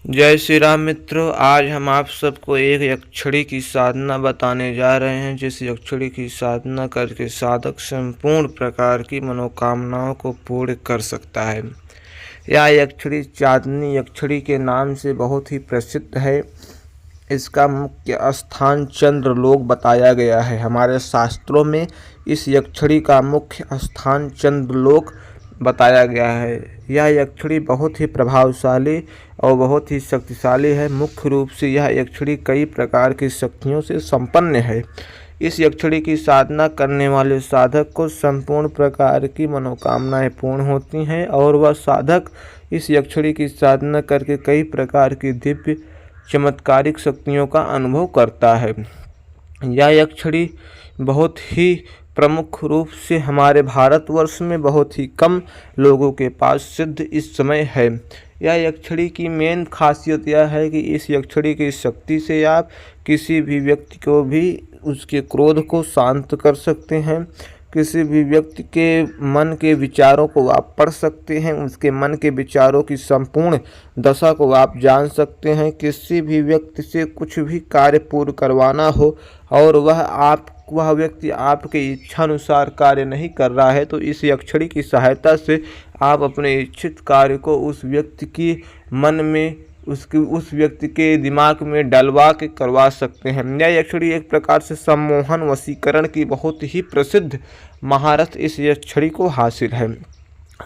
जय श्री राम मित्रों। आज हम आप सबको एक यक्षिणी की साधना बताने जा रहे हैं, जिस यक्षिणी की साधना करके साधक संपूर्ण प्रकार की मनोकामनाओं को पूर्ण कर सकता है। यह यक्षिणी चांदनी यक्षिणी के नाम से बहुत ही प्रसिद्ध है। इसका मुख्य स्थान चंद्रलोक बताया गया है। हमारे शास्त्रों में इस यक्षिणी का मुख्य स्थान चंद्रलोक बताया गया है। यह यक्षिणी बहुत ही प्रभावशाली और बहुत ही शक्तिशाली है। मुख्य रूप से यह यक्षिणी कई प्रकार की शक्तियों से संपन्न है। इस यक्षिणी की साधना करने वाले साधक को संपूर्ण प्रकार की मनोकामनाएं पूर्ण होती हैं और वह साधक इस यक्षिणी की साधना करके कई प्रकार की दिव्य चमत्कारिक शक्तियों का अनुभव करता है। यह यक्षिणी बहुत ही प्रमुख रूप से हमारे भारतवर्ष में बहुत ही कम लोगों के पास सिद्ध इस समय है। यह यक्षिणी की मेन खासियत यह है कि इस यक्षिणी की शक्ति से आप किसी भी व्यक्ति को भी उसके क्रोध को शांत कर सकते हैं। किसी भी व्यक्ति के मन के विचारों को आप पढ़ सकते हैं। उसके मन के विचारों की संपूर्ण दशा को आप जान सकते हैं। किसी भी व्यक्ति से कुछ भी कार्य पूर्ण करवाना हो और वह व्यक्ति आपके इच्छानुसार कार्य नहीं कर रहा है, तो इस यक्षिणी की सहायता से आप अपने इच्छित कार्य को उस व्यक्ति की मन में उस व्यक्ति के दिमाग में डलवा के करवा सकते हैं। यह यक्षिणी एक प्रकार से सम्मोहन वशीकरण की बहुत ही प्रसिद्ध महारथ इस यक्षिणी को हासिल है।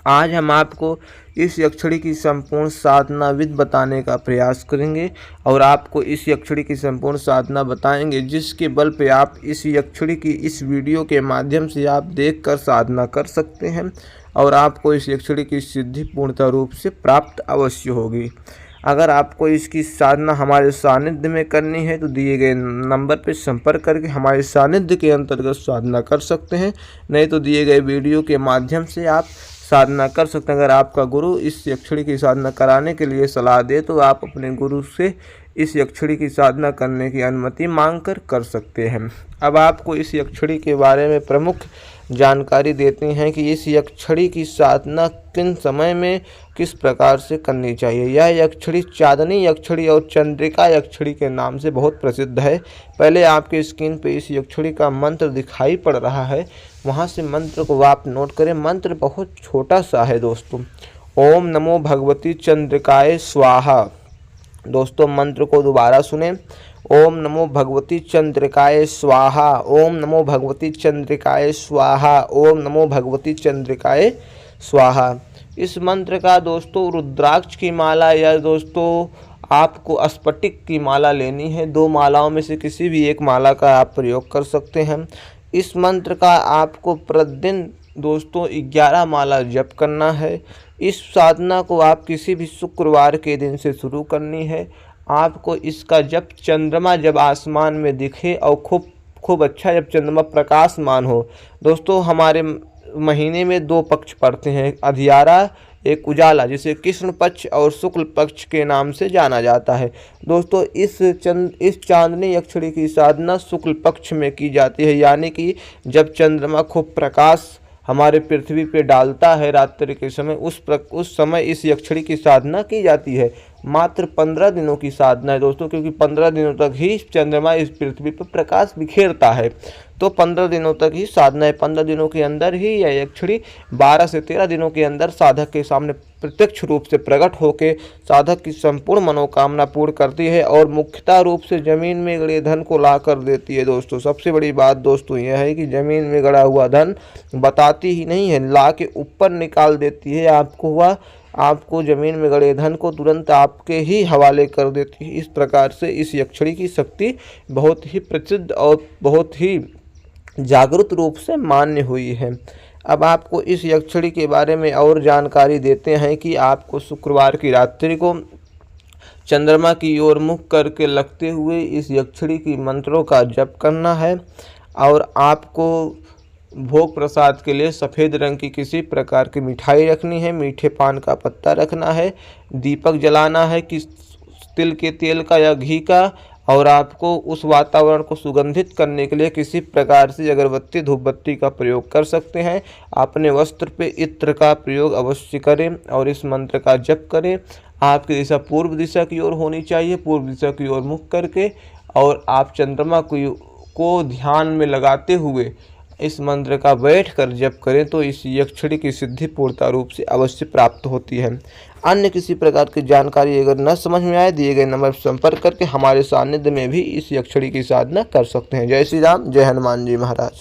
आज हम आपको इस यक्षिणी की संपूर्ण साधना विधि बताने का प्रयास करेंगे और आपको इस यक्षिणी की संपूर्ण साधना बताएंगे, जिसके बल पे आप इस यक्षिणी की इस वीडियो के माध्यम से आप देखकर साधना कर सकते हैं और आपको इस यक्षिणी की सिद्धि पूर्णतः रूप से प्राप्त अवश्य होगी। अगर आपको इसकी साधना हमारे सानिध्य में करनी है तो दिए गए नंबर पर संपर्क करके हमारे सानिध्य के अंतर्गत साधना कर सकते हैं, नहीं तो दिए गए वीडियो के माध्यम से आप साधना कर सकते हैं। अगर आपका गुरु इस यक्षिणी की साधना कराने के लिए सलाह दे तो आप अपने गुरु से इस यक्षिणी की साधना करने की अनुमति मांगकर कर सकते हैं। अब आपको इस यक्षिणी के बारे में प्रमुख जानकारी देते हैं कि इस यक्षिणी की साधना किन समय में किस प्रकार से करनी चाहिए। यह यक्षिणी चांदनी यक्षिणी और चंद्रिका यक्षिणी के नाम से बहुत प्रसिद्ध है। पहले आपके स्क्रीन पे इस यक्षिणी का मंत्र दिखाई पड़ रहा है, वहाँ से मंत्र को आप नोट करें। मंत्र बहुत छोटा सा है दोस्तों। ओम नमो भगवती चंद्रिकाय स्वाहा। दोस्तों मंत्र को दोबारा सुने। ओम नमो भगवती चंद्रिकाय स्वाहा। ओम नमो भगवती चंद्रिकाय स्वाहा। ओम नमो भगवती चंद्रिकाय स्वाहा। इस मंत्र का दोस्तों रुद्राक्ष की माला या दोस्तों आपको स्फटिक की माला लेनी है। दो मालाओं में से किसी भी एक माला का आप प्रयोग कर सकते हैं। इस मंत्र का आपको प्रतिदिन दोस्तों 11 माला जप करना है। इस साधना को आप किसी भी शुक्रवार के दिन से शुरू करनी है। आपको इसका जप चंद्रमा जब आसमान में दिखे और खूब अच्छा जब चंद्रमा प्रकाशमान हो। दोस्तों हमारे महीने में 2 पक्ष पड़ते हैं, एक अधियारा एक उजाला, जिसे कृष्ण पक्ष और शुक्ल पक्ष के नाम से जाना जाता है। दोस्तों इस चांदनी यक्षिणी की साधना शुक्ल पक्ष में की जाती है, यानी कि जब चंद्रमा खूब प्रकाश हमारे पृथ्वी पे डालता है रात्रि के समय, उस समय इस यक्षिणी की साधना की जाती है। मात्र 15 दिनों की साधना है दोस्तों, क्योंकि 15 दिनों तक ही चंद्रमा इस पृथ्वी पर प्रकाश बिखेरता है, तो 15 दिनों तक ही साधना है। 15 दिनों के अंदर ही यह यक्षिणी 12 से 13 दिनों के अंदर साधक के सामने प्रत्यक्ष रूप से प्रकट होकर साधक की संपूर्ण मनोकामना पूर्ण करती है और मुख्यतः रूप से जमीन में गड़े धन को ला कर देती है। दोस्तों सबसे बड़ी बात दोस्तों यह है कि जमीन में गड़ा हुआ धन बताती ही नहीं है, ला के ऊपर निकाल देती है। आपको जमीन में गड़े धन को तुरंत आपके ही हवाले कर देती है। इस प्रकार से इस यक्षिणी की शक्ति बहुत ही प्रसिद्ध और बहुत ही जागृत रूप से मान्य हुई है। अब आपको इस यक्षिणी के बारे में और जानकारी देते हैं कि आपको शुक्रवार की रात्रि को चंद्रमा की ओर मुख करके लगते हुए इस यक्षिणी की मंत्रों का जप करना है और आपको भोग प्रसाद के लिए सफ़ेद रंग की किसी प्रकार की मिठाई रखनी है, मीठे पान का पत्ता रखना है, दीपक जलाना है कि तिल के तेल का या घी का, और आपको उस वातावरण को सुगंधित करने के लिए किसी प्रकार से अगरबत्ती धूपबत्ती का प्रयोग कर सकते हैं। अपने वस्त्र पे इत्र का प्रयोग अवश्य करें और इस मंत्र का जप करें। आपकी दिशा पूर्व दिशा की ओर होनी चाहिए, पूर्व दिशा की ओर मुख करके, और आप चंद्रमा को ध्यान में लगाते हुए इस मंत्र का बैठ कर जप करें तो इस यक्षिणी की सिद्धि पूर्णतः रूप से अवश्य प्राप्त होती है। अन्य किसी प्रकार की जानकारी अगर न समझ में आए, दिए गए नंबर पर संपर्क करके हमारे सानिध्य में भी इस यक्षिणी की साधना कर सकते हैं। जय श्री राम, जय हनुमान जी महाराज।